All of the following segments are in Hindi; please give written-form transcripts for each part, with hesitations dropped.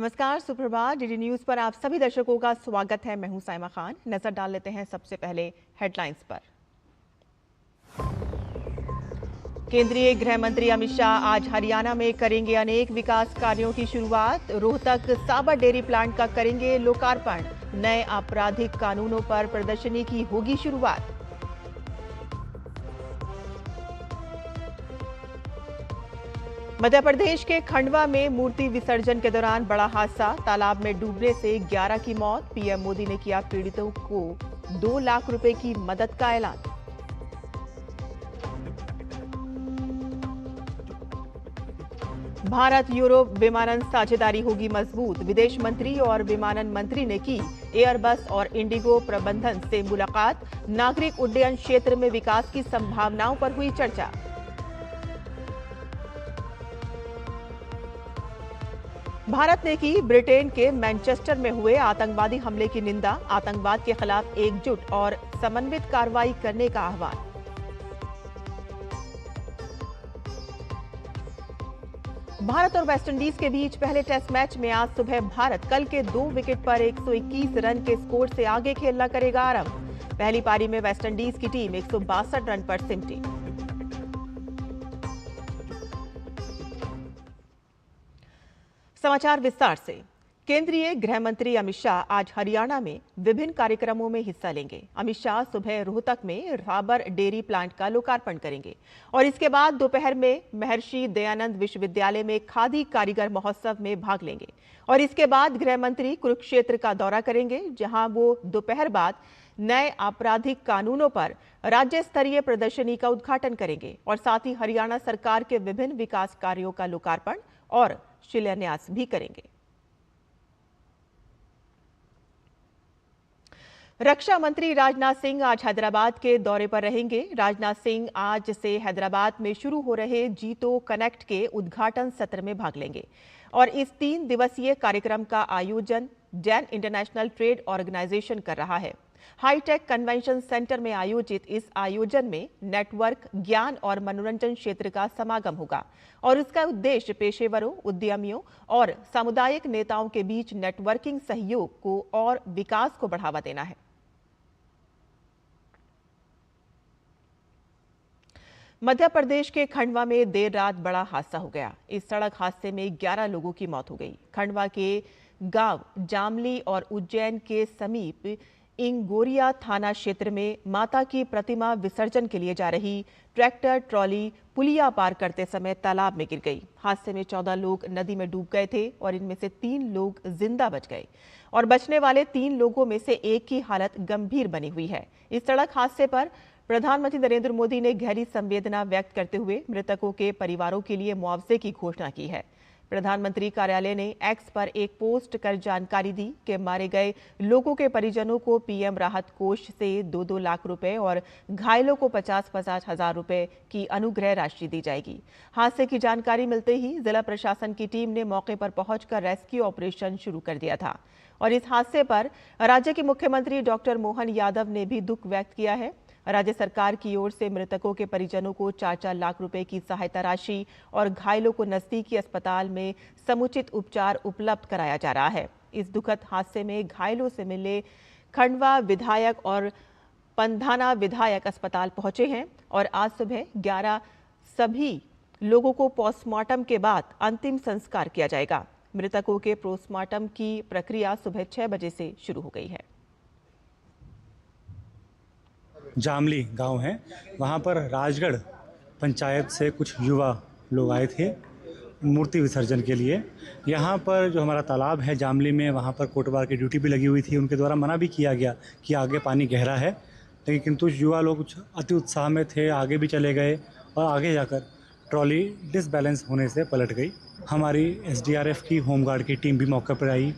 नमस्कार, सुप्रभात। डीडी न्यूज पर आप सभी दर्शकों का स्वागत है। मैं हूं साइमा खान। नजर डाल लेते हैं सबसे पहले हेडलाइंस पर। केंद्रीय गृह मंत्री अमित शाह आज हरियाणा में करेंगे अनेक विकास कार्यों की शुरुआत। रोहतक साबर डेयरी प्लांट का करेंगे लोकार्पण। नए आपराधिक कानूनों पर प्रदर्शनी की होगी शुरुआत। मध्य प्रदेश के खंडवा में मूर्ति विसर्जन के दौरान बड़ा हादसा। तालाब में डूबने से 11 की मौत। पीएम मोदी ने किया पीड़ितों को 2 लाख रुपए की मदद का ऐलान। भारत यूरोप विमानन साझेदारी होगी मजबूत। विदेश मंत्री और विमानन मंत्री ने की एयरबस और इंडिगो प्रबंधन से मुलाकात। नागरिक उड्डयन क्षेत्र में विकास की संभावनाओं पर हुई चर्चा। भारत ने की ब्रिटेन के मैनचेस्टर में हुए आतंकवादी हमले की निंदा। आतंकवाद के खिलाफ एकजुट और समन्वित कार्रवाई करने का आह्वान। भारत और वेस्टइंडीज के बीच पहले टेस्ट मैच में आज सुबह भारत कल के 2 विकेट पर 121 रन के स्कोर से आगे खेलना करेगा आरंभ। पहली पारी में वेस्टइंडीज की टीम 162 रन पर सिमटी। समाचार विस्तार से। केंद्रीय गृह मंत्री अमित शाह आज हरियाणा में विभिन्न कार्यक्रमों में हिस्सा लेंगे। अमित शाह सुबह रोहतक में साबर डेयरी प्लांट का लोकार्पण करेंगे और इसके बाद दोपहर में महर्षि दयानंद विश्वविद्यालय में खादी कारीगर महोत्सव में भाग लेंगे और इसके बाद गृह मंत्री कुरुक्षेत्र का दौरा करेंगे, जहां वो दोपहर बाद नए आपराधिक कानूनों पर राज्य स्तरीय प्रदर्शनी का उद्घाटन करेंगे और साथ ही हरियाणा सरकार के विभिन्न विकास कार्यों का लोकार्पण और शिलान्यास भी करेंगे। रक्षा मंत्री राजनाथ सिंह आज हैदराबाद के दौरे पर रहेंगे। राजनाथ सिंह आज से हैदराबाद में शुरू हो रहे जीतो कनेक्ट के उद्घाटन सत्र में भाग लेंगे और इस 3 दिवसीय कार्यक्रम का आयोजन जैन इंटरनेशनल ट्रेड ऑर्गेनाइजेशन कर रहा है। हाईटेक कन्वेंशन सेंटर में आयोजित इस आयोजन में नेटवर्क, ज्ञान और मनोरंजन क्षेत्र का समागम होगा और इसका उद्देश्य पेशेवरों, उद्यमियों और सामुदायिक नेताओं के बीच नेटवर्किंग सहयोग को और विकास को बढ़ावा देना है। मध्य प्रदेश के खंडवा में देर रात बड़ा हादसा हो गया। इस सड़क हादसे में 11 लोगों की मौत हो गई। खंडवा के गांव जामली और उज्जैन के समीप इंगोरिया थाना क्षेत्र में माता की प्रतिमा विसर्जन के लिए जा रही ट्रैक्टर ट्रॉली पुलिया पार करते समय तालाब में गिर गई। हादसे में 14 लोग नदी में डूब गए थे और इनमें से 3 लोग जिंदा बच गए और बचने वाले 3 लोगों में से एक की हालत गंभीर बनी हुई है। इस सड़क हादसे पर प्रधानमंत्री नरेंद्र मोदी ने गहरी संवेदना व्यक्त करते हुए मृतकों के परिवारों के लिए मुआवजे की घोषणा की है। प्रधानमंत्री कार्यालय ने एक्स पर एक पोस्ट कर जानकारी दी कि मारे गए लोगों के परिजनों को पीएम राहत कोष से 2-2 लाख रुपए और घायलों को 50-50 हजार रुपए की अनुग्रह राशि दी जाएगी। हादसे की जानकारी मिलते ही जिला प्रशासन की टीम ने मौके पर पहुंचकर रेस्क्यू ऑपरेशन शुरू कर दिया था और इस हादसे पर राज्य के मुख्यमंत्री डॉक्टर मोहन यादव ने भी दुख व्यक्त किया है। राज्य सरकार की ओर से मृतकों के परिजनों को 4-4 लाख रुपए की सहायता राशि और घायलों को नजदीकी अस्पताल में समुचित उपचार उपलब्ध कराया जा रहा है। इस दुखद हादसे में घायलों से मिले खंडवा विधायक और पंधाना विधायक अस्पताल पहुंचे हैं और आज सुबह 11 सभी लोगों को पोस्टमार्टम के बाद अंतिम संस्कार किया जाएगा। मृतकों के पोस्टमार्टम की प्रक्रिया सुबह 6 बजे से शुरू हो गई है। जामली गांव है, वहाँ पर राजगढ़ पंचायत से कुछ युवा लोग आए थे मूर्ति विसर्जन के लिए। यहाँ पर जो हमारा तालाब है जामली में, वहाँ पर कोटवार की ड्यूटी भी लगी हुई थी। उनके द्वारा मना भी किया गया कि आगे पानी गहरा है, लेकिन किंतु युवा लोग अति उत्साह में थे, आगे भी चले गए और आगे जाकर ट्रॉली डिसबैलेंस होने से पलट गई। हमारी एसडीआरएफ की होमगार्ड की टीम भी मौके पर आई।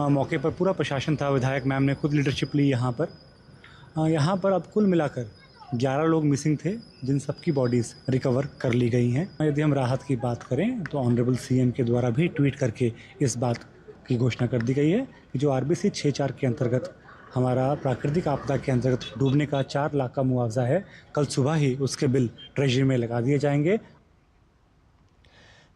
मौके पर पूरा प्रशासन था, विधायक मैम ने खुद लीडरशिप ली यहाँ पर अब कुल मिलाकर 11 लोग मिसिंग थे, जिन सबकी बॉडीज़ रिकवर कर ली गई हैं। यदि हम राहत की बात करें तो ऑनरेबल सीएम के द्वारा भी ट्वीट करके इस बात की घोषणा कर दी गई है कि जो आरबीसी 6-4 के अंतर्गत हमारा प्राकृतिक आपदा के अंतर्गत डूबने का 4 लाख का मुआवजा है, कल सुबह ही उसके बिल ट्रेजरी में लगा दिए जाएंगे।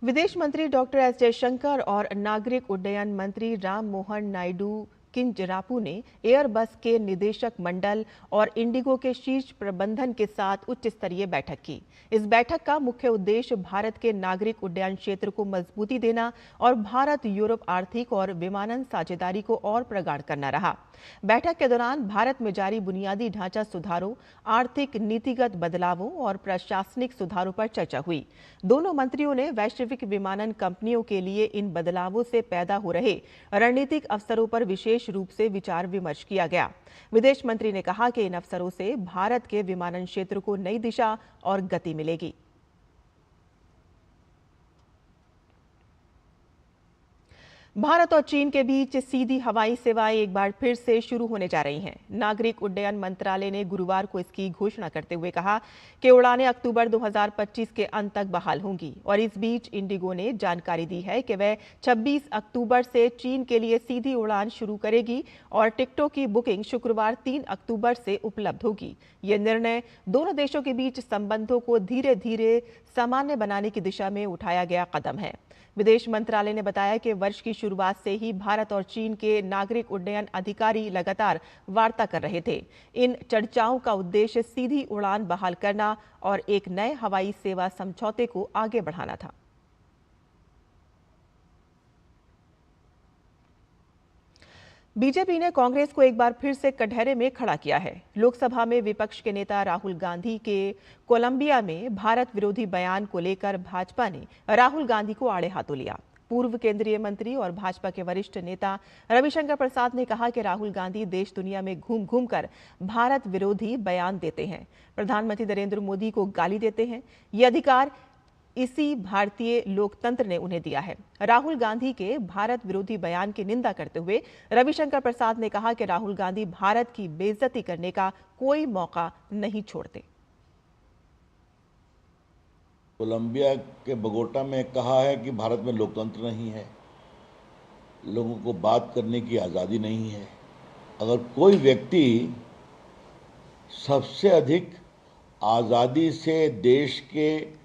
विदेश मंत्री डॉक्टर एस जयशंकर और नागरिक उड्डयन मंत्री राम मोहन नायडू किंजरापू ने एयरबस के निदेशक मंडल और इंडिगो के शीर्ष प्रबंधन के साथ उच्च स्तरीय बैठक की। इस बैठक का मुख्य उद्देश्य भारत के नागरिक उड्डयन क्षेत्र को मजबूती देना और भारत यूरोप आर्थिक और विमानन साझेदारी को और प्रगाढ़ करना रहा। बैठक के दौरान भारत में जारी बुनियादी ढांचा सुधारों, आर्थिक नीतिगत बदलावों और प्रशासनिक सुधारों पर चर्चा हुई। दोनों मंत्रियों ने वैश्विक विमानन कंपनियों के लिए इन बदलावों से पैदा हो रहे रणनीतिक अवसरों पर विशेष रूप से विचार विमर्श किया गया। विदेश मंत्री ने कहा कि इन अवसरों से भारत के विमानन क्षेत्र को नई दिशा और गति मिलेगी। भारत और चीन के बीच सीधी हवाई सेवाएं एक बार फिर से शुरू होने जा रही हैं। नागरिक उड्डयन मंत्रालय ने गुरुवार को इसकी घोषणा करते हुए कहा कि उड़ानें अक्टूबर 2025 के अंत तक बहाल होंगी और इस बीच इंडिगो ने जानकारी दी है कि वह 26 अक्टूबर से चीन के लिए सीधी उड़ान शुरू करेगी और टिकटों की बुकिंग शुक्रवार 3 अक्टूबर से उपलब्ध होगी। यह निर्णय दोनों देशों के बीच संबंधों को धीरे धीरे सामान्य बनाने की दिशा में उठाया गया कदम है। विदेश मंत्रालय ने बताया कि वर्ष की शुरुआत से ही भारत और चीन के नागरिक उड्डयन अधिकारी लगातार वार्ता कर रहे थे। इन चर्चाओं का उद्देश्य सीधी उड़ान बहाल करना और एक नए हवाई सेवा समझौते को आगे बढ़ाना था। बीजेपी ने कांग्रेस को एक बार फिर से कटघरे में खड़ा किया है। लोकसभा में विपक्ष के नेता राहुल गांधी के कोलंबिया में भारत विरोधी बयान को लेकर भाजपा ने राहुल गांधी को आड़े हाथों लिया। पूर्व केंद्रीय मंत्री और भाजपा के वरिष्ठ नेता रविशंकर प्रसाद ने कहा कि राहुल गांधी देश दुनिया में घूम घूम कर भारत विरोधी बयान देते हैं, प्रधानमंत्री नरेंद्र मोदी को गाली देते हैं। ये अधिकार इसी भारतीय लोकतंत्र ने उन्हें दिया है। राहुल गांधी के भारत विरोधी बयान की निंदा करते हुए रविशंकर प्रसाद ने कहा कि राहुल गांधी भारत की बेइज्जती करने का कोई मौका नहीं छोड़ते। कोलंबिया के बगोटा में कहा है कि भारत में लोकतंत्र नहीं है, लोगों को बात करने की आज़ादी नहीं है। अगर कोई व्यक्ति सबसे अधिक आज़ादी से देश के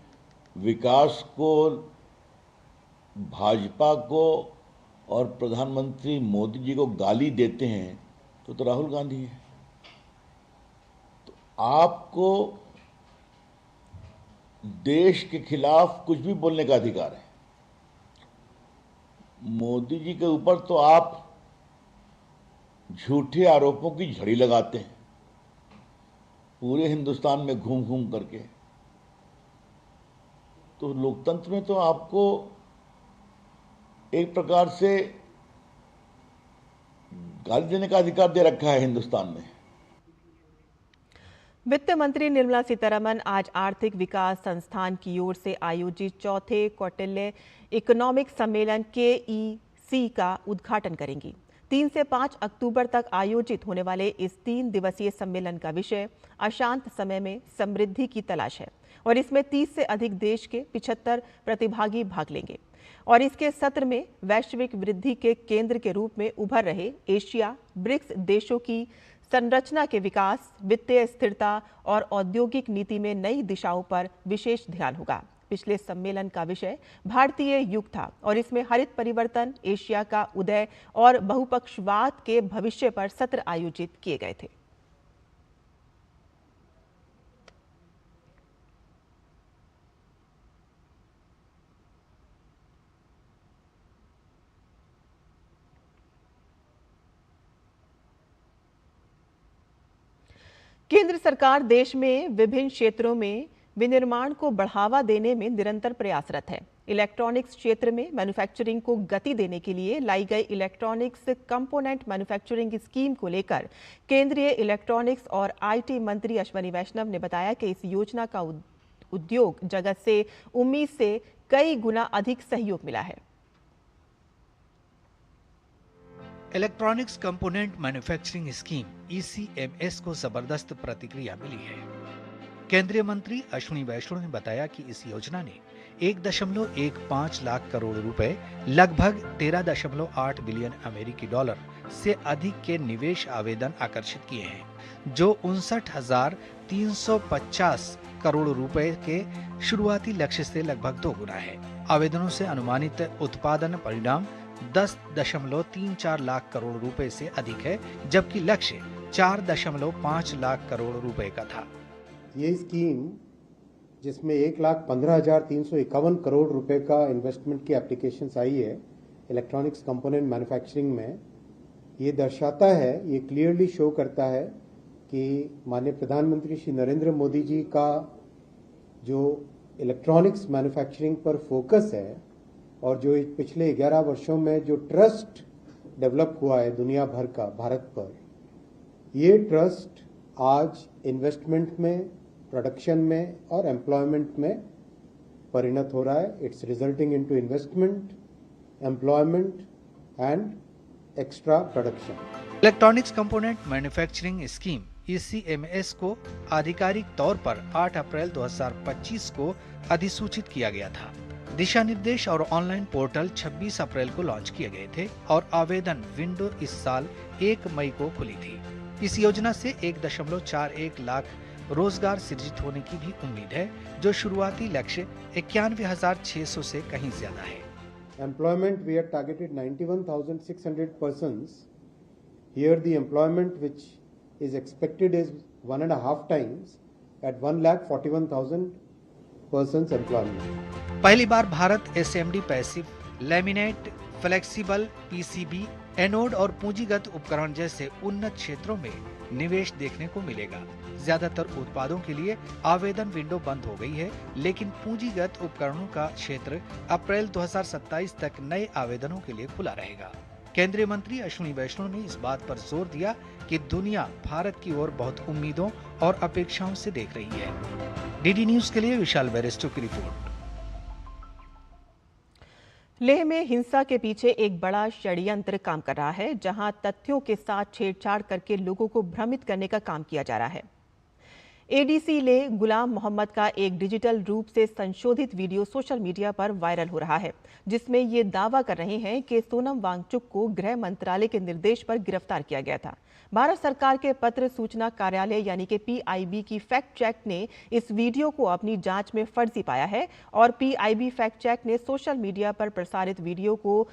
विकास को, भाजपा को और प्रधानमंत्री मोदी जी को गाली देते हैं तो राहुल गांधी है। तो आपको देश के खिलाफ कुछ भी बोलने का अधिकार है। मोदी जी के ऊपर तो आप झूठे आरोपों की झड़ी लगाते हैं पूरे हिंदुस्तान में घूम घूम करके। तो लोकतंत्र में तो आपको एक प्रकार से गाली देने का अधिकार दे रखा है हिंदुस्तान में। वित्त मंत्री निर्मला सीतारमण आज आर्थिक विकास संस्थान की ओर से आयोजित चौथे कौटिल्य इकोनॉमिक सम्मेलन KEC का उद्घाटन करेंगी। 3 से 5 अक्टूबर तक आयोजित होने वाले इस 3 दिवसीय सम्मेलन का विषय अशांत समय में समृद्धि की तलाश है और इसमें 30 से अधिक देश के 75 प्रतिभागी भाग लेंगे और इसके सत्र में वैश्विक वृद्धि के केंद्र के रूप में उभर रहे एशिया, ब्रिक्स देशों की संरचना के विकास, वित्तीय स्थिरता और औद्योगिक नीति में नई दिशाओं पर विशेष ध्यान होगा। पिछले सम्मेलन का विषय भारतीय युग था और इसमें हरित परिवर्तन, एशिया का उदय और बहुपक्षवाद के भविष्य पर सत्र आयोजित किए गए थे। केंद्र सरकार देश में विभिन्न क्षेत्रों में विनिर्माण को बढ़ावा देने में निरंतर प्रयासरत है। इलेक्ट्रॉनिक्स क्षेत्र में मैन्युफैक्चरिंग को गति देने के लिए लाई गई इलेक्ट्रॉनिक्स कंपोनेंट मैन्युफैक्चरिंग स्कीम को लेकर केंद्रीय इलेक्ट्रॉनिक्स और IT मंत्री अश्विनी वैष्णव ने बताया कि इस योजना का उद्योग जगत से उम्मीद से कई गुना अधिक सहयोग मिला है। Electronics component manufacturing scheme ECMS को जबरदस्त प्रतिक्रिया मिली है। केंद्रीय मंत्री अश्विनी वैष्णव ने बताया कि इस योजना ने 1.15 लाख करोड़ रुपए, लगभग 13.8 बिलियन अमेरिकी डॉलर से अधिक के निवेश आवेदन आकर्षित किए हैं, जो 59,350 करोड़ रुपए के शुरुआती लक्ष्य से लगभग 2 गुना है। आवेदनों से अनुमानित उत्पादन परिणाम 10.34 लाख करोड़ रुपए से अधिक है, जबकि लक्ष्य 4.5 लाख करोड़ रुपए का था। ये स्कीम जिसमें 1,15,351 करोड़ रुपए का इन्वेस्टमेंट की एप्लीकेशंस आई है इलेक्ट्रॉनिक्स कंपोनेंट मैन्युफैक्चरिंग में, ये दर्शाता है, ये क्लियरली शो करता है कि माननीय प्रधानमंत्री श्री नरेंद्र मोदी जी का जो इलेक्ट्रॉनिक्स मैन्युफैक्चरिंग पर फोकस है और जो पिछले 11 वर्षों में जो ट्रस्ट डेवलप हुआ है दुनिया भर का भारत पर, ये ट्रस्ट आज इन्वेस्टमेंट में, प्रोडक्शन में और एम्प्लॉयमेंट में परिणत हो रहा है। It's resulting into investment, employment and extra production. Electronics component manufacturing scheme ECMS को आधिकारिक तौर पर 8 अप्रैल 2025 को अधिसूचित किया गया था। दिशा निर्देश और ऑनलाइन पोर्टल 26 अप्रैल को लॉन्च किए गए थे और आवेदन विंडो इस साल 1 मई को खुली थी। इस योजना से 1.41 लाख रोजगार सृजित होने की भी उम्मीद है, जो शुरुआती लक्ष्य 91,600 से कहीं ज्यादा है। Employment, we had targeted 91,600 persons. Here the employment which is expected is 1.5 times at 1,41,000 persons employment. पहली बार Bharat SMD passive, laminate, flexible PCB, anode और पूंजीगत उपकरण जैसे उन्नत क्षेत्रों में निवेश देखने को मिलेगा। ज्यादातर उत्पादों के लिए आवेदन विंडो बंद हो गई है, लेकिन पूंजीगत उपकरणों का क्षेत्र अप्रैल 2027 तक नए आवेदनों के लिए खुला रहेगा। केंद्रीय मंत्री अश्विनी वैष्णव ने इस बात पर जोर दिया कि दुनिया भारत की ओर बहुत उम्मीदों और अपेक्षाओं से देख रही है। DD न्यूज के लिए विशाल बेरेस्टो की रिपोर्ट। लेह में हिंसा के पीछे एक बड़ा षड्यंत्र काम कर रहा है, जहां तथ्यों के साथ छेड़छाड़ करके लोगों को भ्रमित करने का काम किया जा रहा है। ADC लेह गुलाम मोहम्मद का एक डिजिटल रूप से संशोधित वीडियो सोशल मीडिया पर वायरल हो रहा है, जिसमें ये दावा कर रहे हैं कि सोनम वांगचुक को गृह मंत्रालय के निर्देश पर गिरफ्तार किया गया था। भारत सरकार के पत्र सूचना कार्यालय यानी कि PIB की फैक्ट चेक ने इस वीडियो को अपनी जांच में फर्जी पाया है और PIB फैक्ट चेक ने सोशल मीडिया पर प्रसारित वीडियो को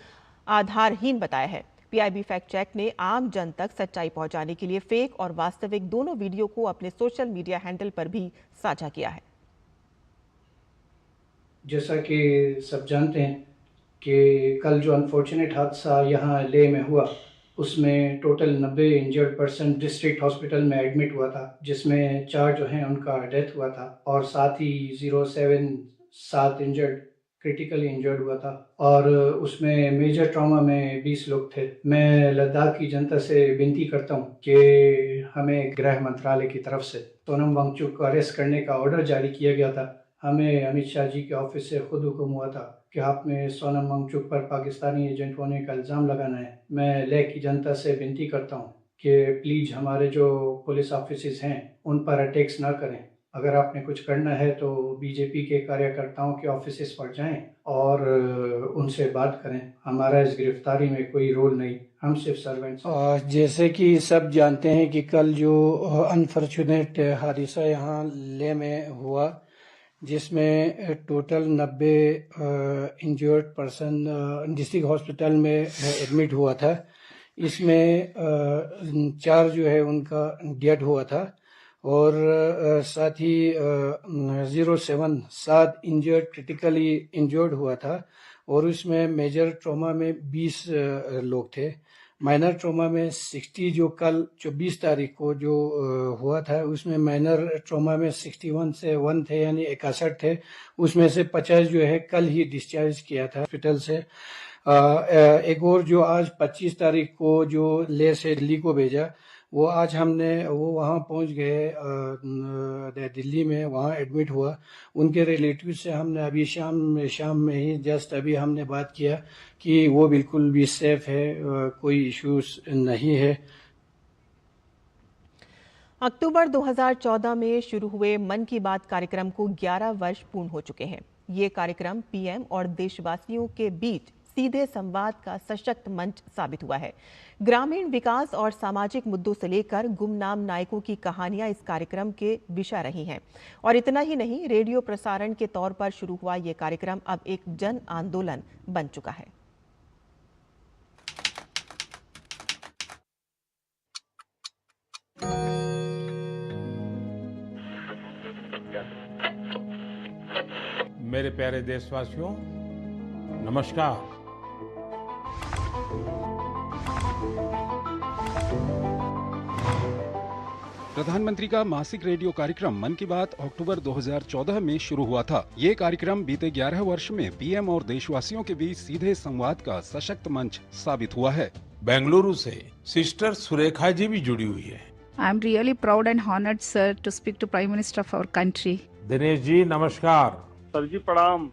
आधारहीन बताया है। PIB फैक्ट चेक ने आम जन तक सच्चाई पहुंचाने के लिए फेक और वास्तविक दोनों वीडियो को अपने सोशल मीडिया हैंडल पर भी साझा किया है। जैसा कि सब जानते हैं कि कल जो अनफॉर्चुनेट हादसा यहाँ लेह में हुआ, उसमें total 90 injured person district hospital में एडमिट हुआ था, जिसमें 4 जो हैं उनका डेथ हुआ था और साथ ही 7 इंजर्ड क्रिटिकली इंजर्ड हुआ था और उसमें मेजर ट्रॉमा में 20 लोग थे। मैं लद्दाख की जनता से विनती करता हूँ कि हमें गृह मंत्रालय की तरफ से सोनम वांगचुक को अरेस्ट करने का ऑर्डर जारी किया गया था। हमें अमित शाह जी के ऑफिस से खुद हुक्म हुआ था कि आपने सोनम वांगचुक पर पाकिस्तानी एजेंट होने का इल्ज़ाम लगाना है। मैं लेह की जनता से विनती करता हूँ कि प्लीज़ हमारे जो पुलिस ऑफिसेज हैं उन पर अटैक्स ना करें। अगर आपने कुछ करना है तो बीजेपी के कार्यकर्ताओं के ऑफिसेस पर जाएं और उनसे बात करें। हमारा इस गिरफ्तारी में कोई रोल नहीं, हम सिर्फ सर्वेंट्स। जैसे कि सब जानते हैं कि कल जो अनफॉर्चुनेट हादसा यहाँ लेह में हुआ, जिसमें total 90 injured person district hospital में एडमिट हुआ था। इसमें 4 जो है उनका डेड हुआ था और साथ ही 7 इंजर्ड क्रिटिकली इंजर्ड हुआ था और उसमें मेजर ट्रॉमा में 20 लोग थे। माइनर ट्रॉमा में 60 जो कल 24 तारीख को जो हुआ था, उसमें माइनर ट्रॉमा में 61 से 1 थे, यानी 61 थे। उसमें से 50 जो है कल ही डिस्चार्ज किया था हॉस्पिटल से। एक और जो आज 25 तारीख को जो लेह से दिल्ली को भेजा, वो आज वो वहाँ पहुँच गए दिल्ली में, वहाँ एडमिट हुआ। उनके रिलेटिव से हमने अभी शाम में ही जस्ट अभी हमने बात किया कि वो बिल्कुल भी सेफ है, कोई इश्यूज नहीं है। अक्टूबर 2014 में शुरू हुए मन की बात कार्यक्रम को 11 वर्ष पूर्ण हो चुके हैं। ये कार्यक्रम PM और देशवासियों के बीच सीधे संवाद का सशक्त मंच साबित हुआ है। ग्रामीण विकास और सामाजिक मुद्दों से लेकर गुमनाम नायकों की कहानियां इस कार्यक्रम के विषय रही हैं। और इतना ही नहीं, रेडियो प्रसारण के तौर पर शुरू हुआ ये कार्यक्रम अब एक जन आंदोलन बन चुका है। मेरे प्यारे देशवासियों, नमस्कार। प्रधानमंत्री का मासिक रेडियो कार्यक्रम मन की बात अक्टूबर 2014 में शुरू हुआ था। ये कार्यक्रम बीते 11 वर्ष में पीएम और देशवासियों के बीच सीधे संवाद का सशक्त मंच साबित हुआ है। बेंगलुरु से सिस्टर सुरेखा जी भी जुड़ी हुई है। I am really proud and honored, sir, to speak to Prime Minister of our country. Dinesh ji नमस्कार। सर जी प्रणाम।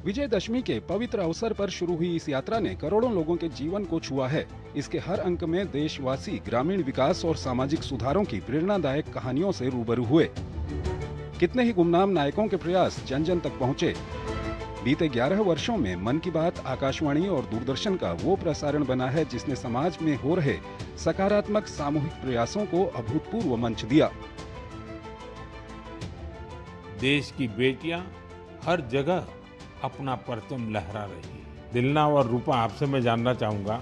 विजयदशमी के पवित्र अवसर पर शुरू हुई इस यात्रा ने करोड़ों लोगों के जीवन को छुआ है। इसके हर अंक में देशवासी ग्रामीण विकास और सामाजिक सुधारों की प्रेरणादायक कहानियों से रूबरू हुए। कितने ही गुमनाम नायकों के प्रयास जन जन तक पहुँचे। बीते 11 वर्षों में मन की बात आकाशवाणी और दूरदर्शन का वो प्रसारण बना है जिसने समाज में हो रहे सकारात्मक सामूहिक प्रयासों को अभूतपूर्व मंच दिया। देश की बेटियां हर जगह अपना परचम लहरा रही है। दिलना और रूपा, आपसे मैं जानना चाहूंगा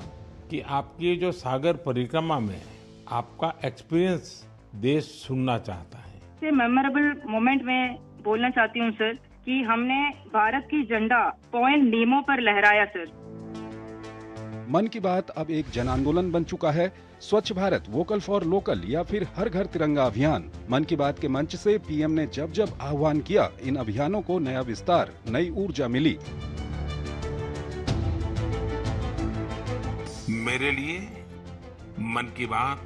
कि आपकी जो सागर परिक्रमा में आपका एक्सपीरियंस देश सुनना चाहता है। मेमोरेबल मोमेंट में बोलना चाहती हूँ सर कि हमने भारत की झंडा पॉइंट नीमो पर लहराया सर। मन की बात अब एक जन आंदोलन बन चुका है। स्वच्छ भारत, वोकल फॉर लोकल या फिर हर घर तिरंगा अभियान, मन की बात के मंच से पीएम ने जब जब आह्वान किया, इन अभियानों को नया विस्तार, नई ऊर्जा मिली। मेरे लिए मन की बात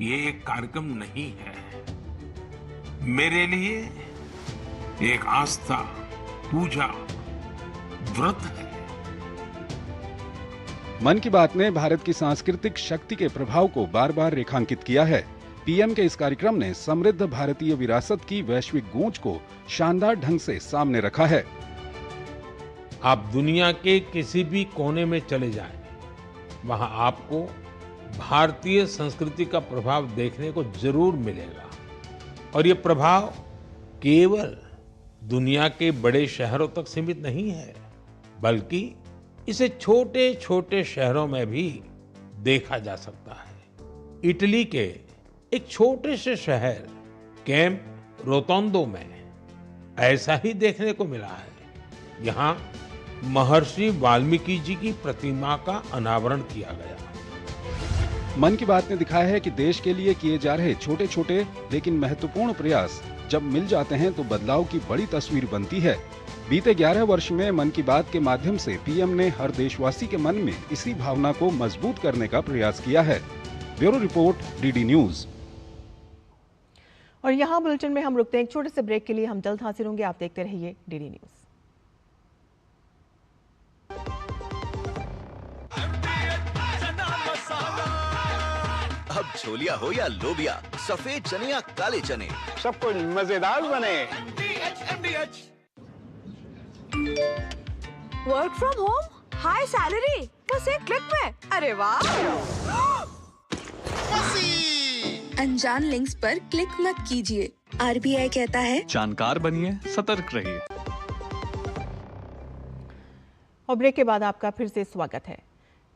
ये एक कार्यक्रम नहीं है, मेरे लिए एक आस्था, पूजा, व्रत है। मन की बात ने भारत की सांस्कृतिक शक्ति के प्रभाव को बार बार रेखांकित किया है। पीएम के इस कार्यक्रम ने समृद्ध भारतीय विरासत की वैश्विक गूंज को शानदार ढंग से सामने रखा है। आप दुनिया के किसी भी कोने में चले जाएं, वहां आपको भारतीय संस्कृति का प्रभाव देखने को जरूर मिलेगा। और ये प्रभाव केवल दुनिया के बड़े शहरों तक सीमित नहीं है, बल्कि इसे छोटे छोटे शहरों में भी देखा जा सकता है। इटली के एक छोटे से शहर कैंप रोतोंडो में ऐसा ही देखने को मिला है। यहाँ महर्षि वाल्मीकि जी की प्रतिमा का अनावरण किया गया। मन की बात ने दिखाया है कि देश के लिए किए जा रहे छोटे छोटे लेकिन महत्वपूर्ण प्रयास जब मिल जाते हैं तो बदलाव की बड़ी तस्वीर बनती है। बीते 11 वर्ष में मन की बात के माध्यम से पीएम ने हर देशवासी के मन में इसी भावना को मजबूत करने का प्रयास किया है। Bureau report, DD news. और यहाँ बुलेटिन में हम रुकते हैं एक छोटे से ब्रेक के लिए। हम जल्द हाजिर होंगे, आप देखते रहिए डीडी न्यूज। अब छोलिया हो या लोबिया, सफेद चने या काले चने, सब कुछ मजेदार बने। Work from home, high salary, बस एक क्लिक में। अरे वाह! अनजान लिंक्स पर क्लिक मत कीजिए। आरबीआई कहता है, जानकार बनिए, सतर्क रहिए। और ब्रेक के बाद आपका फिर से स्वागत है।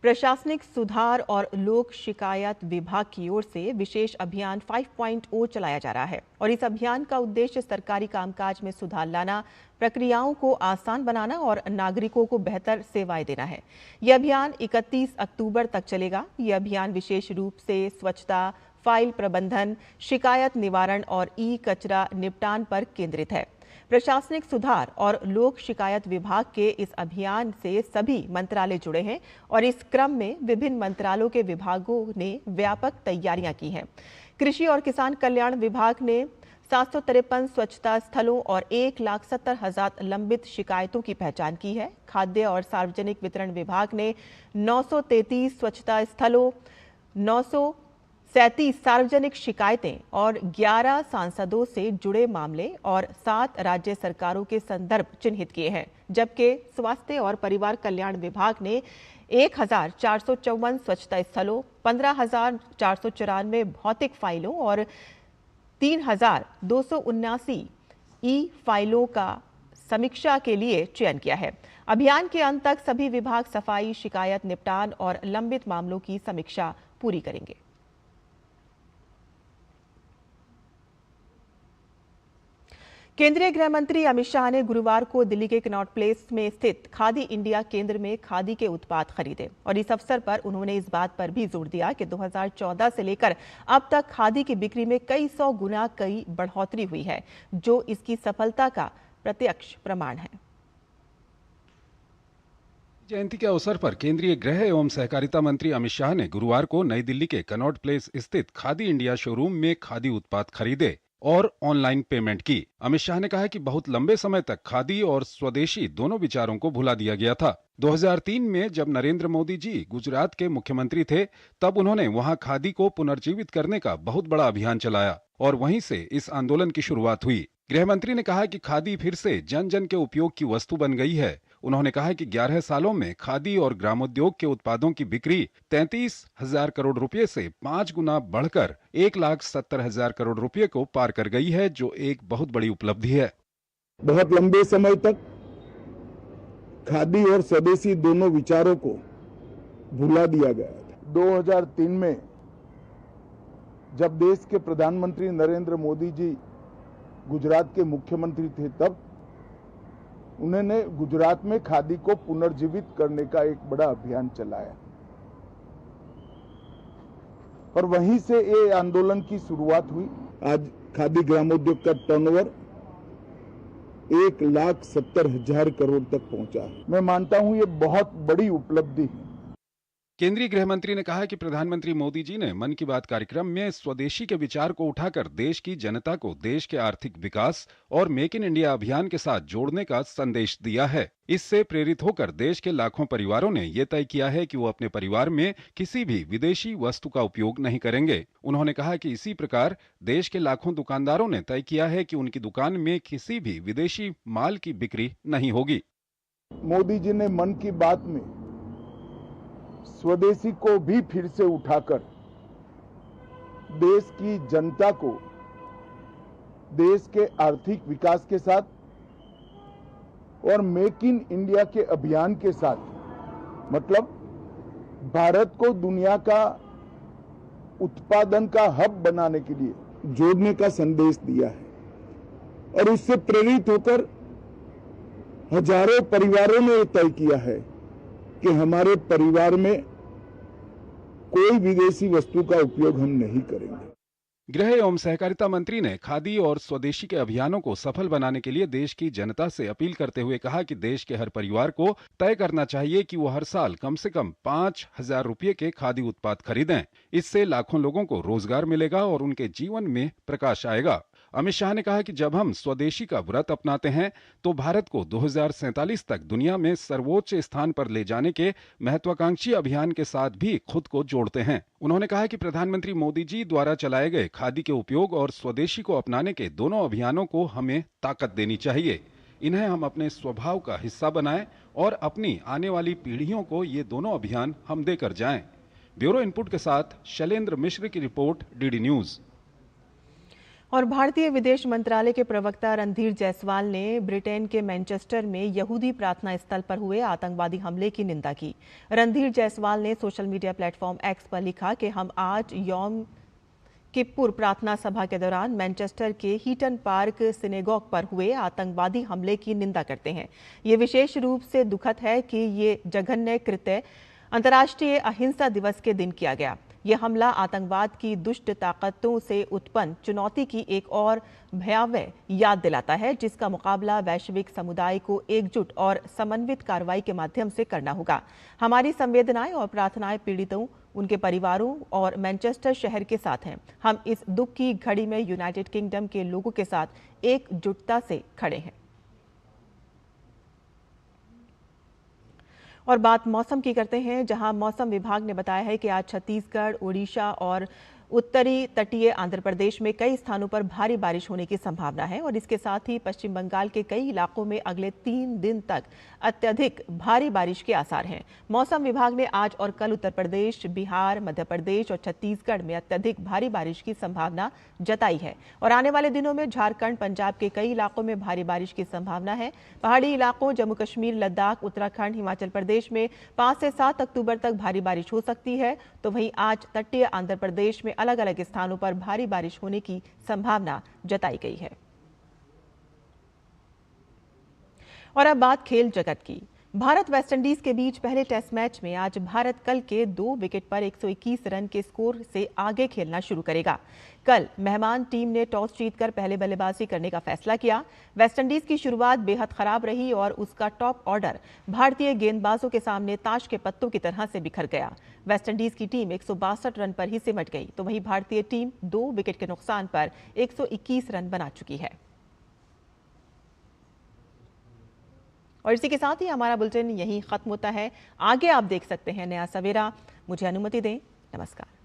प्रशासनिक सुधार और लोक शिकायत विभाग की ओर से विशेष अभियान 5.0 चलाया जा रहा है और इस अभियान का उद्देश्य सरकारी कामकाज में सुधार लाना, प्रक्रियाओं को आसान बनाना और नागरिकों को बेहतर सेवाएं देना है। यह अभियान 31 अक्टूबर तक चलेगा। यह अभियान विशेष रूप से स्वच्छता, फाइल प्रबंधन, शिकायत निवारण और ई कचरा निपटान पर केंद्रित है। प्रशासनिक सुधार और लोक शिकायत विभाग के इस अभियान से सभी मंत्रालय जुड़े हैं और इस क्रम में विभिन्न मंत्रालयों के विभागों ने व्यापक तैयारियां की हैं। कृषि और किसान कल्याण विभाग ने 753 स्वच्छता स्थलों और 1,70,000 लंबित शिकायतों की पहचान की है। खाद्य और सार्वजनिक वितरण विभाग ने 933 स्वच्छता स्थलों, 937 सार्वजनिक शिकायतें और 11 सांसदों से जुड़े मामले और 7 राज्य सरकारों के संदर्भ चिन्हित किए हैं, जबकि स्वास्थ्य और परिवार कल्याण विभाग ने 1454 स्वच्छता स्थलों, 15,494 भौतिक फाइलों और 3,279 ई फाइलों का समीक्षा के लिए चयन किया है। अभियान के अंत तक सभी विभाग सफाई, शिकायत निपटान और लंबित मामलों की समीक्षा पूरी करेंगे। केंद्रीय गृह मंत्री अमित शाह ने गुरुवार को दिल्ली के कनॉट प्लेस में स्थित खादी इंडिया केंद्र में खादी के उत्पाद खरीदे और इस अवसर पर उन्होंने इस बात पर भी जोर दिया कि 2014 से लेकर अब तक खादी की बिक्री में कई सौ गुना की बढ़ोतरी हुई है, जो इसकी सफलता का प्रत्यक्ष प्रमाण है। जयंती के अवसर पर केंद्रीय गृह एवं सहकारिता मंत्री अमित शाह ने गुरुवार को नई दिल्ली के कनॉट प्लेस स्थित खादी इंडिया शोरूम में खादी उत्पाद खरीदे और ऑनलाइन पेमेंट की। अमित शाह ने कहा कि बहुत लंबे समय तक खादी और स्वदेशी दोनों विचारों को भुला दिया गया था। 2003 में जब नरेंद्र मोदी जी गुजरात के मुख्यमंत्री थे, तब उन्होंने वहां खादी को पुनर्जीवित करने का बहुत बड़ा अभियान चलाया और वहीं से इस आंदोलन की शुरुआत हुई। गृह मंत्री ने कहा कि खादी फिर से जन जन के उपयोग की वस्तु बन गई है। उन्होंने कहा कि 11 सालों में खादी और ग्रामोद्योग के उत्पादों की बिक्री 33,000 करोड़ रुपए से 5 गुना बढ़कर 1,70,000 करोड़ रुपए को पार कर गई है, जो एक बहुत बड़ी उपलब्धि है। बहुत लंबे समय तक खादी और स्वदेशी दोनों विचारों को भुला दिया गया था। 2003 में जब देश के प्रधानमंत्री नरेंद्र मोदी जी गुजरात के मुख्यमंत्री थे, तब उन्होंने गुजरात में खादी को पुनर्जीवित करने का एक बड़ा अभियान चलाया और वहीं से ये आंदोलन की शुरुआत हुई। आज खादी ग्रामोद्योग का टर्नओवर 1,70,000 करोड़ तक पहुंचा है। मैं मानता हूं ये बहुत बड़ी उपलब्धि है। केंद्रीय गृह मंत्री ने कहा कि प्रधानमंत्री मोदी जी ने मन की बात कार्यक्रम में स्वदेशी के विचार को उठाकर देश की जनता को देश के आर्थिक विकास और मेक इन इंडिया अभियान के साथ जोड़ने का संदेश दिया है। इससे प्रेरित होकर देश के लाखों परिवारों ने ये तय किया है कि वो अपने परिवार में किसी भी विदेशी वस्तु का उपयोग नहीं करेंगे। उन्होंने कहा कि इसी प्रकार देश के लाखों दुकानदारों ने तय किया है कि उनकी दुकान में किसी भी विदेशी माल की बिक्री नहीं होगी। मोदी जी ने मन की बात में स्वदेशी को भी फिर से उठाकर देश की जनता को देश के आर्थिक विकास के साथ और मेक इन इंडिया के अभियान के साथ, मतलब भारत को दुनिया का उत्पादन का हब बनाने के लिए जोड़ने का संदेश दिया है और उससे प्रेरित होकर हजारों परिवारों ने तय किया है कि हमारे परिवार में कोई विदेशी वस्तु का उपयोग हम नहीं करेंगे। गृह एवं सहकारिता मंत्री ने खादी और स्वदेशी के अभियानों को सफल बनाने के लिए देश की जनता से अपील करते हुए कहा कि देश के हर परिवार को तय करना चाहिए कि वो हर साल कम से कम 5,000 रुपये के खादी उत्पाद खरीदें। इससे लाखों लोगों को रोजगार मिलेगा और उनके जीवन में प्रकाश आएगा। अमित शाह ने कहा कि जब हम स्वदेशी का व्रत अपनाते हैं तो भारत को 2047 तक दुनिया में सर्वोच्च स्थान पर ले जाने के महत्वाकांक्षी अभियान के साथ भी खुद को जोड़ते हैं। उन्होंने कहा कि प्रधानमंत्री मोदी जी द्वारा चलाए गए खादी के उपयोग और स्वदेशी को अपनाने के दोनों अभियानों को हमें ताकत देनी चाहिए। इन्हें हम अपने स्वभाव का हिस्सा बनाएं और अपनी आने वाली पीढ़ियों को ये दोनों अभियान हम देकर जाएं। ब्यूरो इनपुट के साथ शैलेंद्र मिश्र की रिपोर्ट, डीडी न्यूज। और भारतीय विदेश मंत्रालय के प्रवक्ता रणधीर जायसवाल ने ब्रिटेन के मैनचेस्टर में यहूदी प्रार्थना स्थल पर हुए आतंकवादी हमले की निंदा की। रणधीर जायसवाल ने सोशल मीडिया प्लेटफॉर्म एक्स पर लिखा कि हम आज यौम किप्पुर प्रार्थना सभा के दौरान मैनचेस्टर के हीटन पार्क सिनेगॉग पर हुए आतंकवादी हमले की निंदा करते हैं। ये विशेष रूप से दुखद है कि ये जघन्य कृत्य अंतर्राष्ट्रीय अहिंसा दिवस के दिन किया गया। यह हमला आतंकवाद की दुष्ट ताकतों से उत्पन्न चुनौती की एक और भयावह याद दिलाता है, जिसका मुकाबला वैश्विक समुदाय को एकजुट और समन्वित कार्रवाई के माध्यम से करना होगा। हमारी संवेदनाएं और प्रार्थनाएं पीड़ितों, उनके परिवारों और मैनचेस्टर शहर के साथ हैं। हम इस दुख की घड़ी में यूनाइटेड किंगडम के लोगों के साथ एकजुटता से खड़े हैं। और बात मौसम की करते हैं, जहां मौसम विभाग ने बताया है कि आज छत्तीसगढ़, ओडिशा और उत्तरी तटीय आंध्र प्रदेश में कई स्थानों पर भारी बारिश होने की संभावना है और इसके साथ ही पश्चिम बंगाल के कई इलाकों में अगले 3 दिन तक अत्यधिक भारी बारिश के आसार हैं। मौसम विभाग ने आज और कल उत्तर प्रदेश, बिहार, मध्य प्रदेश और छत्तीसगढ़ में अत्यधिक भारी बारिश की संभावना जताई है और आने वाले दिनों में झारखंड, पंजाब के कई इलाकों में भारी बारिश की संभावना है। पहाड़ी इलाकों जम्मू कश्मीर, लद्दाख, उत्तराखंड, हिमाचल प्रदेश में 5 से 7 अक्टूबर तक भारी बारिश हो सकती है, तो वहीं आज तटीय आंध्र प्रदेश में अलग अलग स्थानों पर भारी बारिश होने की संभावना जताई गई है। और अब बात खेल जगत की। भारत वेस्टइंडीज के बीच पहले टेस्ट मैच में आज भारत कल के 2 विकेट पर 121 रन के स्कोर से आगे खेलना शुरू करेगा। कल मेहमान टीम ने टॉस जीतकर पहले बल्लेबाजी करने का फैसला किया। वेस्टइंडीज की शुरुआत बेहद खराब रही और उसका टॉप ऑर्डर भारतीय गेंदबाजों के सामने ताश के पत्तों की तरह से बिखर गया। वेस्टइंडीज की टीम 162 रन पर ही सिमट गई, तो वहीं भारतीय टीम 2 विकेट के नुकसान पर 121 रन बना चुकी है। और इसी के साथ ही हमारा बुलेटिन यहीं खत्म होता है। आगे आप देख सकते हैं नया सवेरा। मुझे अनुमति दें। नमस्कार।